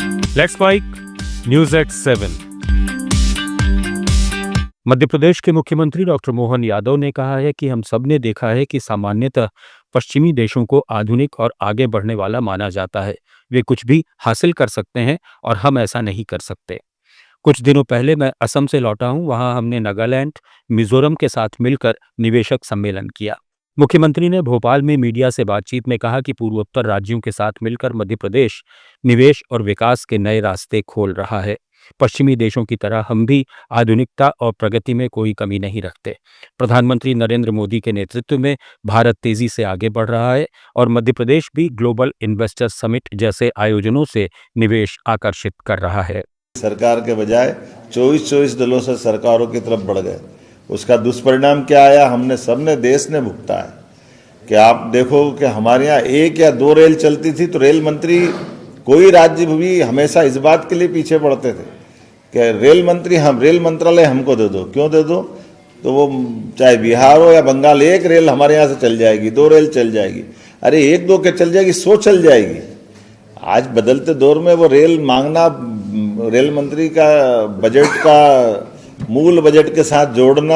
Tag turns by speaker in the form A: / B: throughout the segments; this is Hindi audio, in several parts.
A: Let's mic news at 7। Madhya Pradesh के मुख्यमंत्री डॉक्टर मोहन यादव ने कहा है कि हम सब ने देखा है कि सामान्यतः पश्चिमी देशों को आधुनिक और आगे बढ़ने वाला माना जाता है। वे कुछ भी हासिल कर सकते हैं और हम ऐसा नहीं कर सकते। कुछ दिनों पहले मैं असम से लौटा हूं। वहां हमने नागालैंड, मिजोरम के साथ मिलकर निवेशक सम्मेलन किया। मुख्यमंत्री ने भोपाल में मीडिया से बातचीत में कहा कि पूर्वोत्तर राज्यों के साथ मिलकर मध्य प्रदेश निवेश और विकास के नए रास्ते खोल रहा है। पश्चिमी देशों की तरह हम भी आधुनिकता और प्रगति में कोई कमी नहीं रखते। प्रधानमंत्री नरेंद्र मोदी के नेतृत्व में भारत तेजी से आगे बढ़ रहा है और मध्य प्रदेश भी ग्लोबल इन्वेस्टर समिट जैसे आयोजनों से निवेश आकर्षित कर रहा है।
B: सरकार के बजाय 24 दलों से सरकारों की तरफ बढ़ गए। उसका दुष्परिणाम क्या आया, हमने सबने, देश ने भुगता है। कि आप देखो कि हमारे यहाँ 1 या 2 रेल चलती थी तो रेल मंत्री, कोई राज्य भी हमेशा इस बात के लिए पीछे पड़ते थे कि रेल मंत्री, हम रेल मंत्रालय हमको दे दो। क्यों दे दो? तो वो चाहे बिहार हो या बंगाल, 1 रेल हमारे यहाँ से चल जाएगी, 2 रेल चल जाएगी। अरे 1-2 के चल जाएगी, 100 चल जाएगी। आज बदलते दौर में वो रेल मांगना, रेल मंत्री का बजट का मूल बजट के साथ जोड़ना,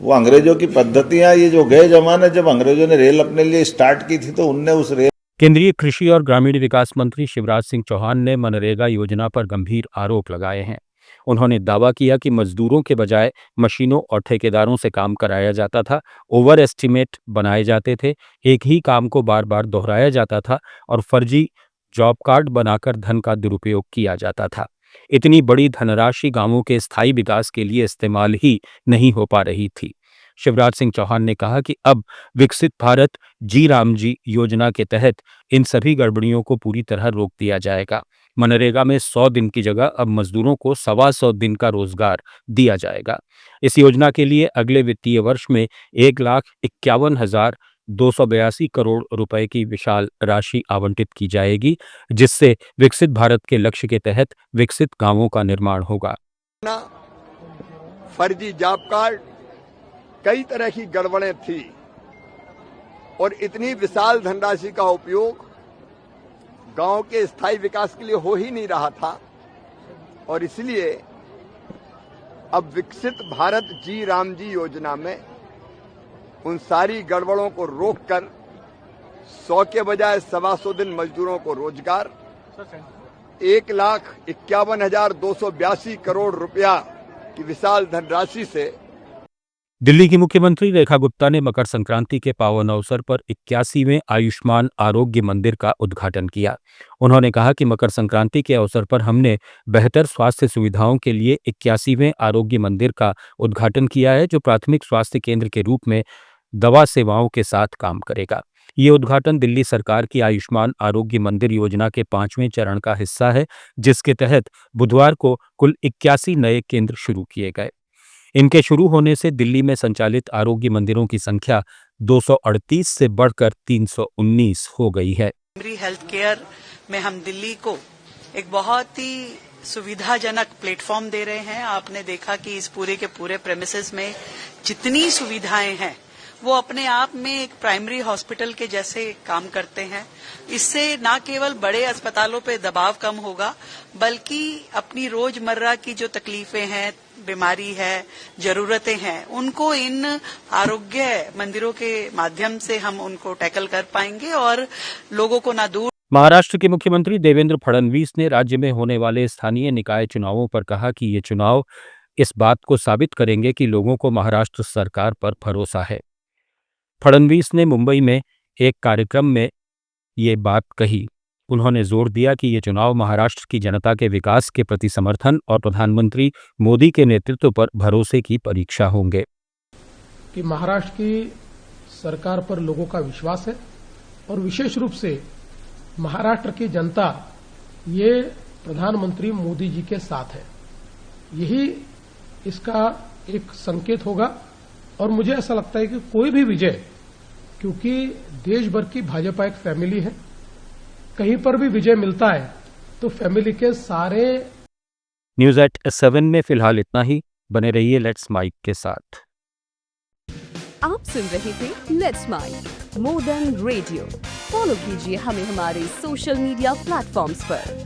B: वो अंग्रेजों की पद्धतियां, ये जो गए जमाने जब अंग्रेजों ने रेल अपने लिए स्टार्ट की थी तो उनने उस रेल।
A: केंद्रीय कृषि और ग्रामीण विकास मंत्री शिवराज सिंह चौहान ने मनरेगा योजना पर गंभीर आरोप लगाए हैं। उन्होंने दावा किया कि मजदूरों के बजाय मशीनों और ठेकेदारों से काम कराया जाता था, ओवर एस्टीमेट बनाए जाते थे, एक ही काम को बार बार दोहराया जाता था और फर्जी जॉब कार्ड बनाकर धन का दुरुपयोग किया जाता था। इतनी बड़ी धनराशि गांवों के स्थायी विकास के लिए इस्तेमाल ही नहीं हो पा रही थी। शिवराज सिंह चौहान ने कहा कि अब विकसित भारत जी राम जी योजना के तहत इन सभी गड़बड़ियों को पूरी तरह रोक दिया जाएगा। मनरेगा में 100 दिन की जगह अब मजदूरों को 125 दिन का रोजगार दिया जाएगा। इस योजना के लिए अगले वित्तीय वर्ष में 1,51,282 करोड़ रुपए की विशाल राशि आवंटित की जाएगी, जिससे विकसित भारत के लक्ष्य के तहत विकसित गांवों का निर्माण होगा।
C: फर्जी जॉब कार्ड, कई तरह की गड़बड़ें थी और इतनी विशाल धनराशि का उपयोग गांव के स्थायी विकास के लिए हो ही नहीं रहा था। और इसलिए अब विकसित भारत जी राम जी योजना में उन सारी गड़बड़ों को रोककर 100 के बजाय 125 दिन मजदूरों को रोजगार, 1,51,282 करोड़ रुपया की विशाल धनराशि से।
A: दिल्ली की मुख्यमंत्री रेखा गुप्ता ने मकर संक्रांति के पावन अवसर पर 81वें आयुष्मान आरोग्य मंदिर का उद्घाटन किया। उन्होंने कहा कि मकर संक्रांति के अवसर पर हमने बेहतर स्वास्थ्य सुविधाओं के लिए 81वें आरोग्य मंदिर का उद्घाटन किया है, जो प्राथमिक स्वास्थ्य केंद्र के रूप में दवा सेवाओं के साथ काम करेगा। ये उद्घाटन दिल्ली सरकार की आयुष्मान आरोग्य मंदिर योजना के 5वें चरण का हिस्सा है, जिसके तहत बुधवार को कुल 81 नए केंद्र शुरू किए गए। इनके शुरू होने से दिल्ली में संचालित आरोग्य मंदिरों की संख्या 238 से बढ़कर 319 हो गई है।
D: हेल्थ केयर में हम दिल्ली को एक बहुत ही सुविधाजनक प्लेटफॉर्म दे रहे हैं। आपने देखा कि इस पूरे के पूरे प्रेमिसेस में जितनी सुविधाएं हैं वो अपने आप में एक प्राइमरी हॉस्पिटल के जैसे काम करते हैं। इससे न केवल बड़े अस्पतालों पे दबाव कम होगा, बल्कि अपनी रोजमर्रा की जो तकलीफें हैं, बीमारी है, जरूरतें हैं, उनको इन आरोग्य मंदिरों के माध्यम से हम उनको टैकल कर पाएंगे और लोगों को ना दूर।
A: महाराष्ट्र के मुख्यमंत्री देवेंद्र फडणवीस ने राज्य में होने वाले स्थानीय निकाय चुनावों पर कहा कि ये चुनाव इस बात को साबित करेंगे कि लोगों को महाराष्ट्र सरकार पर भरोसा है। फडणवीस ने मुंबई में एक कार्यक्रम में ये बात कही। उन्होंने जोर दिया कि ये चुनाव महाराष्ट्र की जनता के विकास के प्रति समर्थन और प्रधानमंत्री मोदी के नेतृत्व पर भरोसे की परीक्षा होंगे।
E: कि महाराष्ट्र की सरकार पर लोगों का विश्वास है और विशेष रूप से महाराष्ट्र की जनता ये प्रधानमंत्री मोदी जी के साथ है। यही इसका एक संकेत होगा और मुझे ऐसा लगता है कि कोई भी विजय, क्योंकि देश भर की भाजपा एक फैमिली है, कहीं पर भी विजय मिलता है तो फैमिली के सारे।
A: न्यूज एट 7 में फिलहाल इतना ही। बने रहिए लेट्स माइक के साथ।
F: आप सुन रहे थे let's mic more than radio. Follow कीजिए हमें हमारे सोशल मीडिया प्लेटफॉर्म्स पर